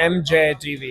MJ TV।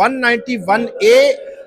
191A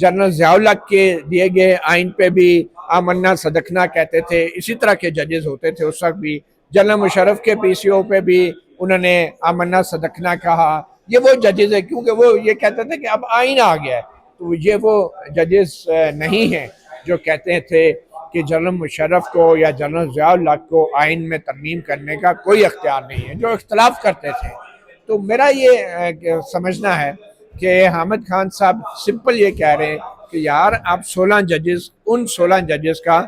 general Zia الحق کے دیے گئے آئین پہ بھی آمنا صدقنا کہتے تھے، اسی طرح کے ججز ہوتے تھے اس وقت بھی. جنرل مشرف کے پی سی او پہ بھی انہوں نے آمنا صدقنا کہا. یہ وہ ججز ہیں، کیونکہ وہ یہ کہتے تھے کہ اب آئین آ گیا ہے. تو یہ وہ ججز نہیں ہیں جو کہتے تھے کہ جنرل مشرف کو یا جنرل ضیاء الحق کو آئین میں ترمیم کرنے کا کوئی اختیار نہیں ہے، جو اختلاف کرتے تھے. تو میرا یہ سمجھنا ہے کہ حامد خان صاحب سمپل یہ کہہ رہے ہیں کہ یار آپ 16 ججز، ان 16 ججز کا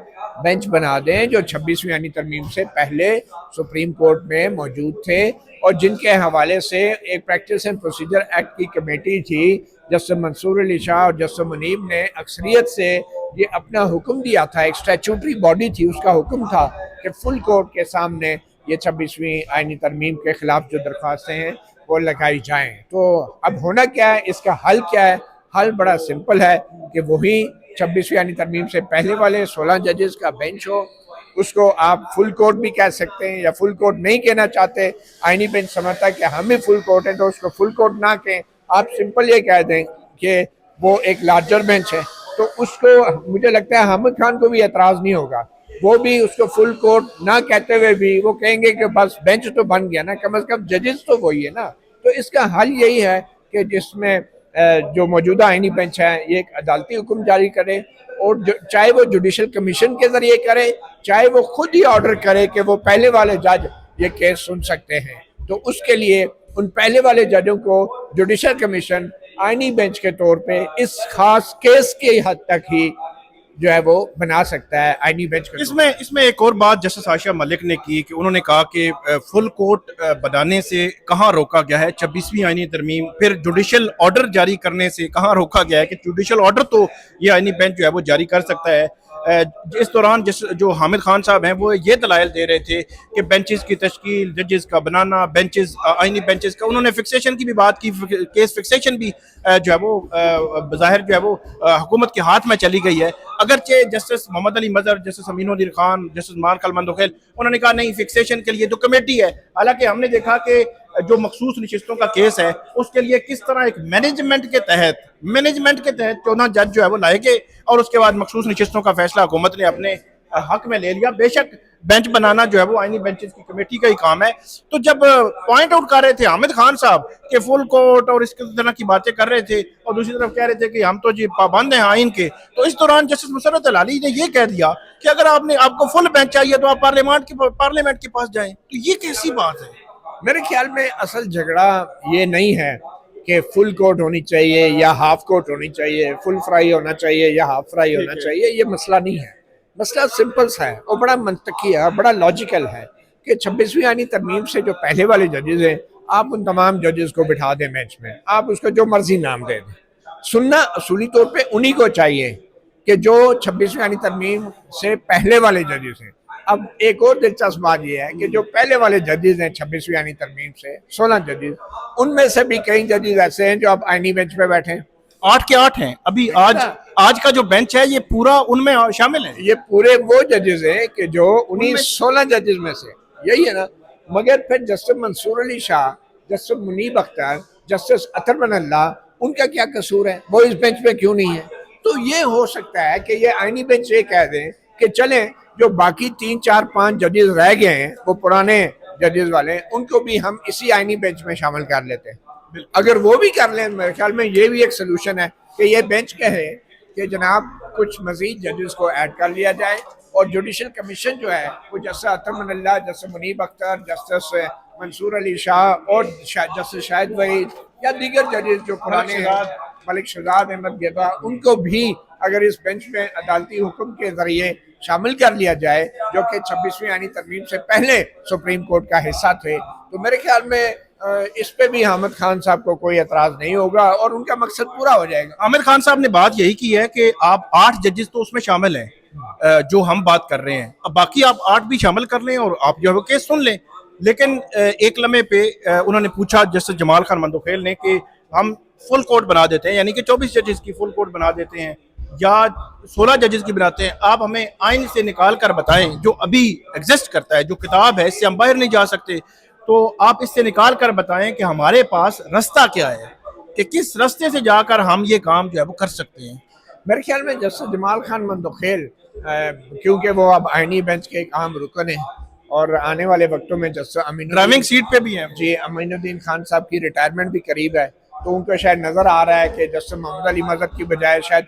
بینچ بنا دیں جو 26ویں آئینی ترمیم سے پہلے سپریم کورٹ میں موجود تھے، اور جن کے حوالے سے ایک پریکٹس اینڈ پروسیجر ایکٹ کی کمیٹی تھی. جسٹس منصور علی شاہ اور جسٹس منیب نے اکثریت سے یہ اپنا حکم دیا تھا، ایک اسٹیچوٹری باڈی تھی، اس کا حکم تھا کہ فل کورٹ کے سامنے یہ 26ویں آئینی ترمیم کے خلاف جو درخواستیں ہیں وہ لگائی جائیں. تو اب ہونا کیا ہے، اس کا حل کیا ہے؟ حل بڑا سمپل ہے کہ وہی 26ویں آئینی ترمیم سے پہلے والے 16 ججز کا بینچ ہو. اس کو آپ فل کورٹ بھی کہہ سکتے ہیں، یا فل کورٹ نہیں کہنا چاہتے، آئینی بینچ سمجھتا ہے کہ ہم بھی فل کورٹ ہیں تو اس کو فل کورٹ نہ کہیں، آپ سمپل یہ کہہ دیں کہ وہ ایک لارجر بینچ ہے. تو اس کو مجھے لگتا ہے حامد خان کو بھی اعتراض نہیں ہوگا، وہ بھی اس کو فل کورٹ نہ کہتے ہوئے بھی وہ کہیں گے کہ بس بینچ تو بن گیا نا، کم از کم ججز تو وہی ہے نا. تو اس کا حل یہی ہے کہ جس میں جو موجودہ آئینی بینچ ہے یہ ایک عدالتی حکم جاری کرے، اور چاہے وہ جوڈیشل کمیشن کے ذریعے کرے، چاہے وہ خود ہی آرڈر کرے کہ وہ پہلے والے جج یہ کیس سن سکتے ہیں. تو اس کے لیے ان پہلے والے ججوں کو جوڈیشل کمیشن آئینی بینچ کے طور پہ اس خاص کیس کی حد تک ہی جو ہے وہ بنا سکتا ہے آئینی بینچ. اس میں ایک اور بات جسٹس عائشہ ملک نے کی کہ انہوں نے کہا کہ فل کورٹ بنانے سے کہاں روکا گیا ہے 26ویں آئینی ترمیم، پھر جوڈیشل آرڈر جاری کرنے سے کہاں روکا گیا ہے کہ جوڈیشل آرڈر تو یہ آئینی بینچ جو ہے وہ جاری کر سکتا ہے. اس دوران جو حامد خان صاحب ہیں وہ یہ دلائل دے رہے تھے کہ بینچز کی تشکیل، ججز کا بنانا، بینچز آئینی بینچز کا، انہوں نے فکسیشن کی بھی بات کی، کیس فکسیشن بھی جو ہے وہ بظاہر جو ہے وہ حکومت کے ہاتھ میں چلی گئی ہے. اگرچہ جسٹس محمد علی مظہر، جسٹس امین الدین خان، جسٹس مارکل مندوخیل انہوں نے کہا نہیں، فکسیشن کے لیے تو کمیٹی ہے. حالانکہ ہم نے دیکھا کہ جو مخصوص نشستوں کا کیس ہے اس کے لیے کس طرح ایک مینجمنٹ کے تحت 14 جج جو ہے وہ لائے گئے، اور اس کے بعد مخصوص نشستوں کا فیصلہ حکومت نے اپنے حق میں لے لیا. بے شک بینچ بنانا جو ہے وہ آئینی بینچز کی کمیٹی کا ہی کام ہے. تو جب پوائنٹ آؤٹ کر رہے تھے حامد خان صاحب کہ فل کورٹ اور اس طرح کی باتیں کر رہے تھے، اور دوسری طرف کہہ رہے تھے کہ ہم تو جی پابند ہیں آئین کے، تو اس دوران جسٹس مسرت العلی نے یہ کہہ دیا کہ اگر آپ کو فل بینچ چاہیے تو آپ پارلیمنٹ کے پاس جائیں. تو یہ کیسی بات ہے؟ میرے خیال میں اصل جھگڑا یہ نہیں ہے کہ فل کورٹ ہونی چاہیے یا ہاف کورٹ ہونی چاہیے، فل فرائی ہونا چاہیے یا ہاف فرائی ہونا چاہیے. یہ مسئلہ نہیں ہے، مسئلہ سمپل سا ہے اور بڑا منطقی ہے، بڑا لاجیکل ہے کہ 26ویں آئینی ترمیم سے جو پہلے والے ججز ہیں آپ ان تمام ججز کو بٹھا دیں بینچ میں، آپ اس کو جو مرضی نام دے دیں. سننا اصولی طور پہ انہی کو چاہیے کہ جو 26ویں آئینی ترمیم سے پہلے والے ججز ہیں. اب ایک اور دلچسپ بات یہ ہے کہ جو پہلے والے ججز ہیں 26ویں آئینی ترمیم سے 16 ججز، ان میں سے بھی کئی ججز ایسے ہیں جو اب آئینی بینچ پہ بیٹھے ہیں. 8 کے 8 ہیں ابھی. آج کا جو بینچ ہے یہ پورا ان میں شامل ہے. یہ پورے وہ ججز ہیں کہ جو 16 ججز میں سے، یہی ہے نا. مگر پھر جسٹس منصور علی شاہ، جسٹس منیب اختر، جسٹس اطہر بن اللہ، ان کا کیا قصور ہے؟ وہ اس بینچ پہ کیوں نہیں ہے؟ تو یہ ہو سکتا ہے کہ یہ آئینی بینچ یہ کہہ دیں کہ چلیں جو باقی 3 4 5 ججز رہ گئے ہیں وہ پرانے ججز والے، ان کو بھی ہم اسی آئینی بینچ میں شامل کر لیتے ہیں. اگر وہ بھی کر لیں میرے خیال میں یہ بھی ایک سلوشن ہے کہ یہ بینچ کہے کہ جناب کچھ مزید ججز کو ایڈ کر لیا جائے، اور جوڈیشل کمیشن جو ہے وہ جسٹس اطہر بن اللہ، جسٹس منیب اختر، جسٹس منصور علی شاہ اور جسٹس شاہد وحید یا دیگر ججز جو پرانے ہیں، ملک شہزاد احمد گیبا، ان کو بھی اگر اس بینچ میں عدالتی حکم کے ذریعے شامل کر لیا جائے جو کہ 26ویں آئینی ترمیم سے پہلے سپریم کورٹ کا حصہ تھے، تو میرے خیال میں اس پہ بھی حامد خان صاحب کو کوئی اعتراض نہیں ہوگا اور ان کا مقصد پورا ہو جائے گا. حامد خان صاحب نے بات یہی کی ہے کہ آپ 8 ججز تو اس میں شامل ہیں جو ہم بات کر رہے ہیں، اب باقی آپ 8 بھی شامل کر لیں اور آپ جو ہے وہ کیس سن لیں. لیکن ایک لمحے پہ انہوں نے پوچھا جسٹس جمال خان مندوخیل نے کہ ہم فل کورٹ بنا دیتے ہیں، یعنی کہ 24 ججز کی فل کورٹ بنا دیتے ہیں یا 16 ججز کی بناتے ہیں، آپ ہمیں آئین سے نکال کر بتائیں جو ابھی ایگزسٹ کرتا ہے، جو کتاب ہے، اس سے ہم باہر نہیں جا سکتے، تو آپ اس سے نکال کر بتائیں کہ ہمارے پاس رستہ کیا ہے. کہ کس راستے سے جا کر ہم یہ کام جو ہے وہ کر سکتے ہیں؟ میرے خیال میں جسٹس جمال خان مندوخیل کیونکہ وہ اب آئینی بینچ کے ایک اہم رکن ہیں اور آنے والے وقتوں میں جسٹس ڈرائیونگ سیٹ پہ بھی ہیں جی امین الدین خان صاحب کی ریٹائرمنٹ بھی قریب ہے، تو ان کو شاید نظر آ رہا ہے کہ جسٹس محمد علی مظہر کی بجائے شاید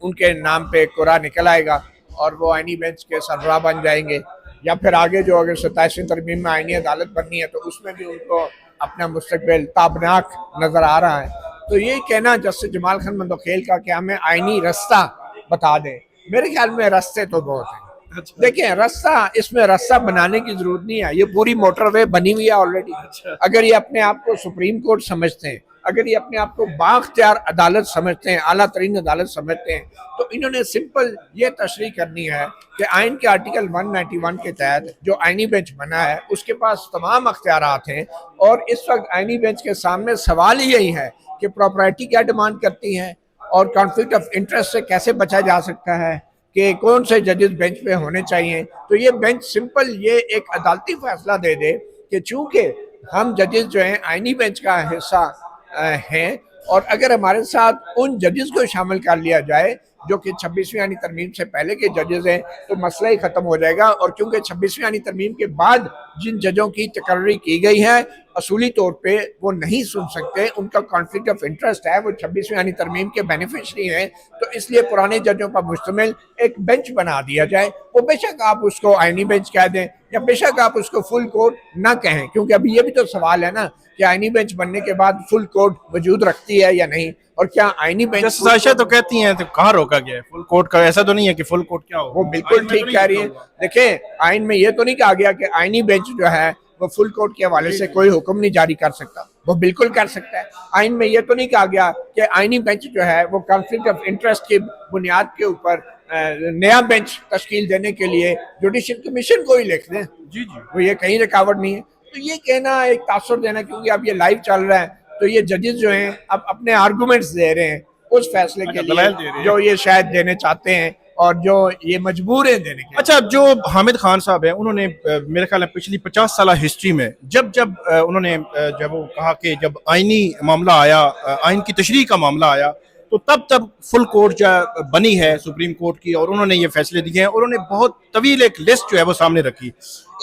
ان کے نام پہ قرعہ نکل آئے گا اور وہ آئینی بینچ کے سربراہ بن جائیں گے، یا پھر آگے جو اگر 27ویں ترمیم میں آئینی عدالت بننی ہے تو اس میں بھی ان کو اپنا مستقبل تابناک نظر آ رہا ہے۔ تو یہ کہنا جسٹس جمال خان مندوخیل کا کہ ہمیں آئینی رستہ بتا دیں، میرے خیال میں رستے تو بہت ہیں۔ دیکھیں اس میں رستہ بنانے کی ضرورت نہیں ہے، یہ پوری موٹر وے بنی ہوئی ہے آلریڈی۔ اگر یہ اپنے آپ کو سپریم کورٹ سمجھتے ہیں، اگر یہ اپنے آپ کو بااختیار عدالت سمجھتے ہیں، اعلیٰ ترین عدالت سمجھتے ہیں، تو انہوں نے سمپل یہ تشریح کرنی ہے کہ آئین کے آرٹیکل 191 کے تحت جو آئینی بینچ بنا ہے اس کے پاس تمام اختیارات ہیں، اور اس وقت آئینی بینچ کے سامنے سوال یہی ہے کہ پراپرٹی کیا ڈیمانڈ کرتی ہیں اور کانفلکٹ آف انٹرسٹ سے کیسے بچا جا سکتا ہے، کہ کون سے ججز بینچ پہ ہونے چاہیے۔ تو یہ بینچ سمپل یہ ایک عدالتی فیصلہ دے دے کہ چونکہ ہم ججز جو ہیں آئینی بینچ کا حصہ ہیں، اور اگر ہمارے ساتھ ان ججز کو شامل کر لیا جائے جو کہ 26ویں آئینی ترمیم سے پہلے کے ججز ہیں تو مسئلہ ہی ختم ہو جائے گا، اور کیونکہ 26ویں آئینی ترمیم کے بعد جن ججوں کی تقرری کی گئی ہے اصولی طور پہ وہ نہیں سن سکتے، ان کا کانفلکٹ آف انٹرسٹ ہے، وہ 26ویں آئینی ترمیم کے بینیفیشری ہیں، تو اس لیے پرانے ججوں پر مشتمل ایک بینچ بنا دیا جائے۔ وہ بے شک آپ اس کو آئینی بینچ کہہ دیں یا بے شک آپ اس کو فل کورٹ نہ کہیں، کیونکہ ابھی یہ بھی تو سوال ہے نا کہ آئینی بینچ بننے کے بعد فل کورٹ وجود رکھتی ہے یا نہیں، اور کیا آئینی بینچ جسٹس عائشہ تو کہتی ہیں تو کہاں روکا گیا ہے فل کورٹ کا؟ ایسا تو نہیں ہے کہ فل کورٹ کیا ہو، وہ بالکل ٹھیک کہہ رہی ہے۔ دیکھیں آئین میں یہ تو نہیں کہا گیا کہ آئینی بینچ جو ہے وہ فل کورٹ کے حوالے سے کوئی حکم نہیں جاری کر سکتا، وہ بالکل کر سکتا ہے۔ آئین میں یہ تو نہیں کہا گیا کہ آئینی بینچ جو ہے وہ کانفلکٹ آف انٹرسٹ کی بنیاد کے اوپر نیا بینچ تشکیل دینے کے لیے جوڈیشل کمیشن کو ہی لکھ دیں، وہ یہ کہیں رکاوٹ نہیں ہے۔ تو یہ کہنا ایک تاثر دینا، کیونکہ اب یہ لائیو چل رہا ہے تو یہ ججز جو ہیں اب اپنے آرگومنٹس دے رہے ہیں اس فیصلے کے لیے جو یہ شاید دینے چاہتے ہیں اور جو یہ مجبور ہیں دینے کے۔ اچھا، جو حامد خان صاحب ہیں انہوں نے میرے خیال میں پچھلی 50 سالہ ہسٹری میں جب انہوں نے جب وہ کہا کہ جب آئینی معاملہ آیا، آئین کی تشریح کا معاملہ آیا تو تب فل کورٹ جو بنی ہے سپریم کورٹ کی، اور انہوں نے یہ فیصلے دیے ہیں، اور انہوں نے بہت طویل ایک لسٹ جو ہے وہ سامنے رکھی۔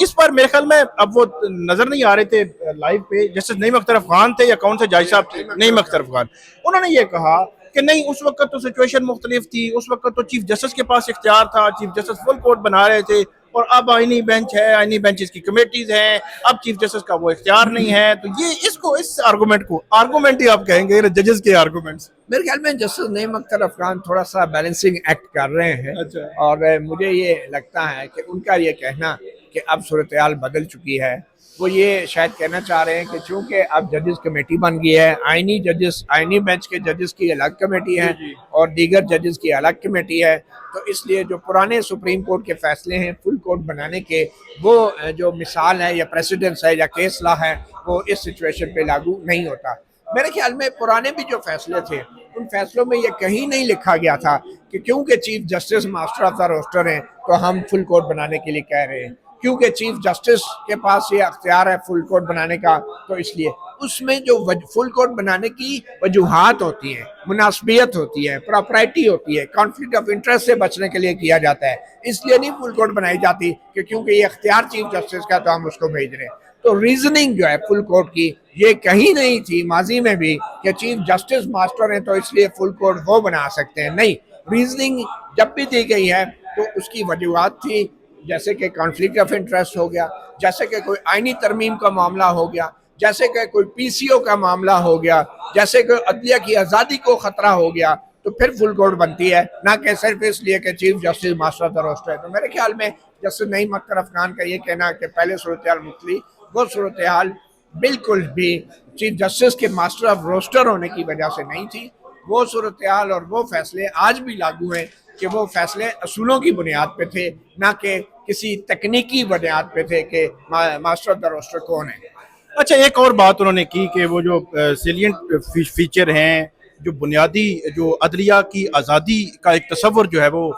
اس پر میرے خیال میں اب وہ نظر نہیں آ رہے تھے لائیو پہ، جسٹس نعیم اختر افغان تھے یا کون سے جج صاحب تھے، نعیم اختر افغان، انہوں نے یہ کہا کہ نہیں اس وقت تو سچویشن مختلف تھی، اس وقت تو چیف جسٹس کے پاس اختیار تھا، چیف جسٹس فل کورٹ بنا رہے تھے، اور اب آئینی بینچ ہے، آئینی بینچز کی کمیٹیز ہیں، اب چیف جسٹس کا وہ اختیار نہیں ہے۔ تو یہ اس آرگومنٹ ہی آپ کہیں گے ججز کے آرگومنٹس؟ میرے خیال میں جسٹس نعیم اختر افغان تھوڑا سا بیلنسنگ ایکٹ کر رہے ہیں، اور مجھے یہ لگتا ہے کہ ان کا یہ کہنا کہ اب صورتحال بدل چکی ہے، وہ یہ شاید کہنا چاہ رہے ہیں کہ چونکہ اب ججز کمیٹی بن گئی ہے، آئینی بینچ کے ججز کی الگ کمیٹی ہے اور دیگر ججز کی الگ کمیٹی ہے، تو اس لیے جو پرانے سپریم کورٹ کے فیصلے ہیں فل کورٹ بنانے کے، وہ جو مثال ہے یا پریسیڈنس ہے یا کیس لا ہے وہ اس سچویشن پہ لاگو نہیں ہوتا۔ میرے خیال میں پرانے بھی جو فیصلے تھے ان فیصلوں میں یہ کہیں نہیں لکھا گیا تھا کہ کیونکہ chief justice master of the roster ہیں تو ہم فل کورٹ بنانے کے لیے کہہ رہے ہیں، کیونکہ چیف جسٹس کے پاس یہ اختیار ہے فل کورٹ بنانے کا، تو اس لیے اس میں جو فل کورٹ بنانے کی وجوہات ہوتی ہیں، مناسبیت ہوتی ہے، پراپرٹی ہوتی ہے، کانفلکٹ آف انٹرسٹ سے بچنے کے لیے کیا جاتا ہے، اس لیے نہیں فل کورٹ بنائی جاتی کہ کیونکہ یہ اختیار چیف جسٹس کا تو ہم اس کو بھیج رہے ہیں۔ تو ریزننگ جو ہے فل کورٹ کی یہ کہیں نہیں تھی ماضی میں بھی کہ چیف جسٹس ماسٹر ہیں تو اس لیے فل کورٹ وہ بنا سکتے ہیں، نہیں، ریزننگ جب بھی دی گئی ہے تو اس کی وجوہات تھی، جیسے کہ کانفلکٹ آف انٹرسٹ ہو گیا، جیسے کہ کوئی آئینی ترمیم کا معاملہ ہو گیا، جیسے کہ کوئی پی سی او کا معاملہ ہو گیا، جیسے کہ عدلیہ کی آزادی کو خطرہ ہو گیا، تو پھر فل کورٹ بنتی ہے، نہ کہ صرف اس لیے کہ chief justice master of the roster ہے۔ تو میرے خیال میں جسٹس نعیم اختر افغان کا یہ کہنا کہ پہلے صورتحال مختلف، وہ صورتحال بالکل بھی چیف جسٹس کے ماسٹر آف روسٹر ہونے کی وجہ سے نہیں تھی، وہ صورتحال اور وہ فیصلے آج بھی لاگو ہیں کہ وہ فیصلے اصولوں کی بنیاد پہ تھے، نہ کہ کسی تکنیکی بنیاد پہ تھے کہ ماسٹر آف دا روسٹر کون ہے۔ اچھا، ایک اور بات انہوں نے کی کہ وہ جو سیلینٹ فیچر ہیں، جو بنیادی جو عدلیہ کی آزادی کا ایک تصور جو ہے وہ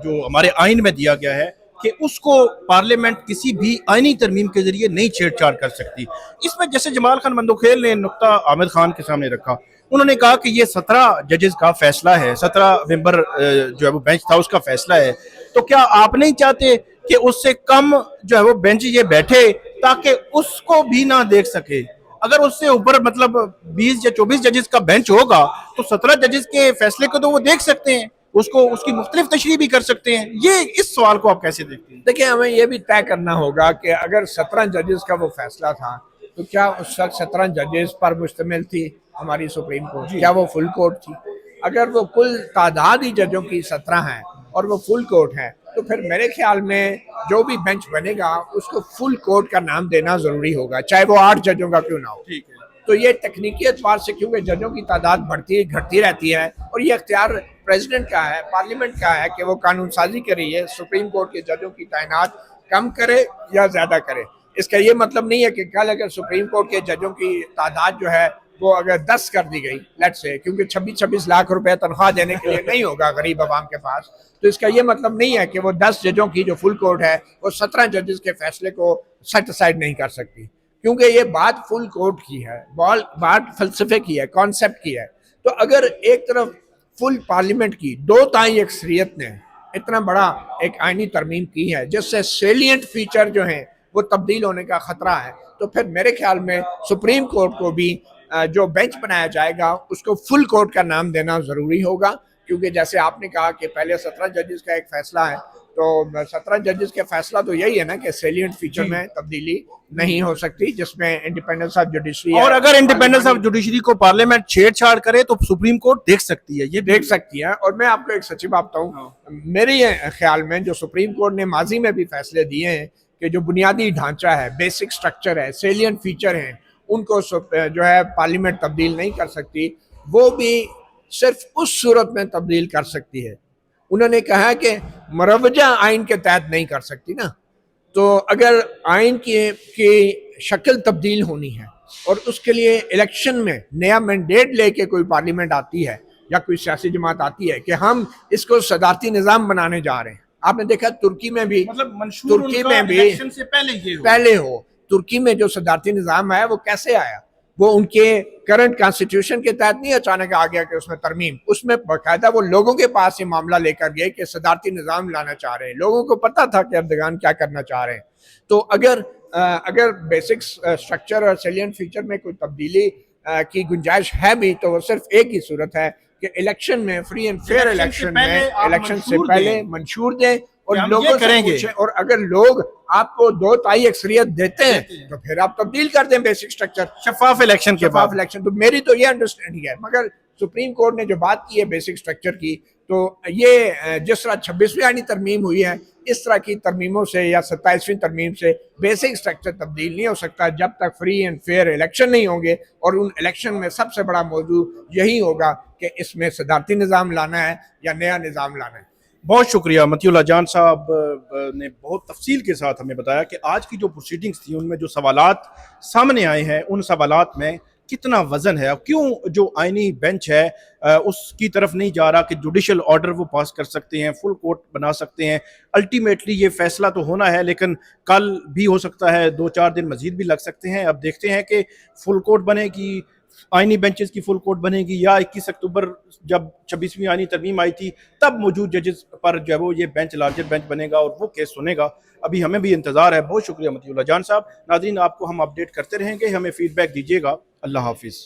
جو ہمارے آئین میں دیا گیا ہے، کہ اس کو پارلیمنٹ کسی بھی آئینی ترمیم کے ذریعے نہیں چھیڑ چھاڑ کر سکتی. اس میں جیسے جمال خان بندوخیل نے نقطہ عامر خان کے سامنے رکھا, انہوں نے کہا کہ یہ 17 ججز کا فیصلہ ہے, 17 ممبر جو ہے وہ بینچ تھا اس کا فیصلہ ہے, تو کیا آپ نہیں چاہتے کہ اس سے کم جو ہے وہ بینچ یہ بیٹھے تاکہ اس کو بھی نہ دیکھ سکے؟ اگر اس سے اوپر مطلب 20 یا 24 ججز کا بینچ ہوگا تو 17 ججز کے فیصلے کو تو وہ دیکھ سکتے ہیں, اس کو اس کی مختلف تشریح بھی کر سکتے ہیں. یہ اس سوال کو آپ کیسے دیکھتے ہیں؟ دیکھیں, ہمیں یہ بھی طے کرنا ہوگا کہ اگر 17 ججز کا وہ فیصلہ تھا تو کیا اس وقت 17 ججز پر مشتمل تھی ہماری سپریم کورٹ؟ کیا وہ فل کورٹ تھی؟ اگر وہ کل تعداد ہی ججوں کی 17 ہیں اور وہ فل کورٹ ہے تو پھر میرے خیال میں جو بھی بینچ بنے گا اس کو فل کورٹ کا نام دینا ضروری ہوگا, چاہے وہ 8 ججوں کا کیوں نہ ہو. تو یہ تکنیکی اعتبار سے کیونکہ ججوں کی تعداد بڑھتی گھٹتی رہتی ہے اور یہ اختیار پریزیڈنٹ کا ہے, پارلیمنٹ کا ہے کہ وہ قانون سازی کے لیے سپریم کورٹ کے ججوں کی تعینات کم کرے یا زیادہ کرے. اس کا یہ مطلب نہیں ہے کہ کل اگر سپریم کورٹ کے ججوں کی تعداد جو ہے وہ اگر 10 کر دی گئی لیٹ سے, کیونکہ 26 لاکھ روپے تنخواہ دینے کے لیے نہیں ہوگا غریب عوام کے پاس, تو اس کا یہ مطلب نہیں ہے کہ وہ 10 ججوں کی جو فل کورٹ ہے وہ 17 ججز کے فیصلے کو سیٹ اسائڈ نہیں کر سکتی, کیونکہ یہ بات فل کورٹ کی ہے, بات فلسفے کی ہے, کانسیپٹ کی ہے. تو اگر ایک طرف فل پارلیمنٹ کی 2 تہائی اکثریت نے اتنا بڑا ایک آئینی ترمیم کی ہے جس سے سیلینٹ فیچر جو ہیں وہ تبدیل ہونے کا خطرہ ہے, تو پھر میرے خیال میں سپریم کورٹ کو بھی جو بینچ بنایا جائے گا اس کو فل کورٹ کا نام دینا ضروری ہوگا, کیونکہ جیسے آپ نے کہا کہ پہلے 17 ججز کا ایک فیصلہ ہے, تو 17 ججز کے فیصلہ تو یہی ہے نا کہ سیلینٹ فیچر میں تبدیلی نہیں ہو سکتی جس میں انڈیپینڈنس آف جوڈیشری, اور اگر انڈیپینڈنس آف جوڈیشری کو پارلیمنٹ چھیڑ چھاڑ کرے تو سپریم کورٹ دیکھ سکتی ہے, یہ دیکھ سکتی ہے. اور میں آپ کو ایک سچی بات بتاؤں, میرے خیال میں جو سپریم کورٹ نے ماضی میں بھی فیصلے دیے ہیں کہ جو بنیادی ڈھانچہ ہے, بیسک سٹرکچر ہے, سیلینٹ فیچر ہیں, ان کو جو ہے پارلیمنٹ تبدیل نہیں کر سکتی, وہ بھی صرف اس صورت میں تبدیل کر سکتی ہے. انہوں نے کہا کہ مروجہ آئین کے تحت نہیں کر سکتی نا, تو اگر آئین کی شکل تبدیل ہونی ہے اور اس کے لیے الیکشن میں نیا مینڈیٹ لے کے کوئی پارلیمنٹ آتی ہے یا کوئی سیاسی جماعت آتی ہے کہ ہم اس کو صدارتی نظام بنانے جا رہے ہیں, آپ نے دیکھا ترکی میں بھی, ترکی میں بھی پہلے ہو, ترکی میں جو صدارتی نظام ہے وہ کیسے آیا, وہ ان کے کرنٹ کانسٹیٹیوشن کے تحت نہیں اچانک آ گیا کہ اس میں ترمیم, اس میں باقاعدہ وہ لوگوں کے پاس یہ معاملہ لے کر گئے کہ صدارتی نظام لانا چاہ رہے ہیں, لوگوں کو پتہ تھا کہ اردگان کیا کرنا چاہ رہے ہیں. تو اگر بیسک سٹرکچر اور سیلینٹ فیچر میں کوئی تبدیلی کی گنجائش ہے بھی تو وہ صرف ایک ہی صورت ہے کہ الیکشن میں فری اینڈ فیئر الیکشن میں الیکشن سے پہلے منشور دیں اور لوگوں سے پوچھیں, اور اگر لوگ آپ کو 2 تہائی اکثریت دیتے ہیں تو پھر آپ تبدیل کر دیں بیسک سٹرکچر, شفاف الیکشن کے بعد. تو میری تو یہ انڈرسٹینڈنگ ہے, مگر سپریم کورٹ نے جو بات کی ہے بیسک سٹرکچر کی, تو یہ جس طرح 26ویں آئینی ترمیم ہوئی ہے اس طرح کی ترمیموں سے یا 27ویں ترمیم سے بیسک سٹرکچر تبدیل نہیں ہو سکتا جب تک فری اینڈ فیئر الیکشن نہیں ہوں گے, اور ان الیکشن میں سب سے بڑا موضوع یہی ہوگا کہ اس میں صدارتی نظام لانا ہے یا نیا نظام لانا ہے. بہت شکریہ مطیع اللہ جان صاحب نے بہت تفصیل کے ساتھ ہمیں بتایا کہ آج کی جو پروسیڈنگز تھی ان میں جو سوالات سامنے آئے ہیں ان سوالات میں کتنا وزن ہے, کیوں جو آئینی بینچ ہے اس کی طرف نہیں جا رہا کہ جوڈیشل آرڈر وہ پاس کر سکتے ہیں, فل کورٹ بنا سکتے ہیں. الٹیمیٹلی یہ فیصلہ تو ہونا ہے لیکن کل بھی ہو سکتا ہے, 2-4 دن مزید بھی لگ سکتے ہیں. اب دیکھتے ہیں کہ فل کورٹ بنے گی, آئینی بینچز کی فل کورٹ بنے گی, یا 21 اکتوبر جب 26ویں آئینی ترمیم آئی تھی تب موجود ججز پر جو ہے وہ یہ بینچ لارجر بینچ بنے گا اور وہ کیس سنے گا. ابھی ہمیں بھی انتظار ہے. بہت شکریہ مطیع اللہ جان صاحب. ناظرین آپ کو ہم اپڈیٹ کرتے رہیں گے, ہمیں فیڈ بیک دیجیے گا. اللہ حافظ.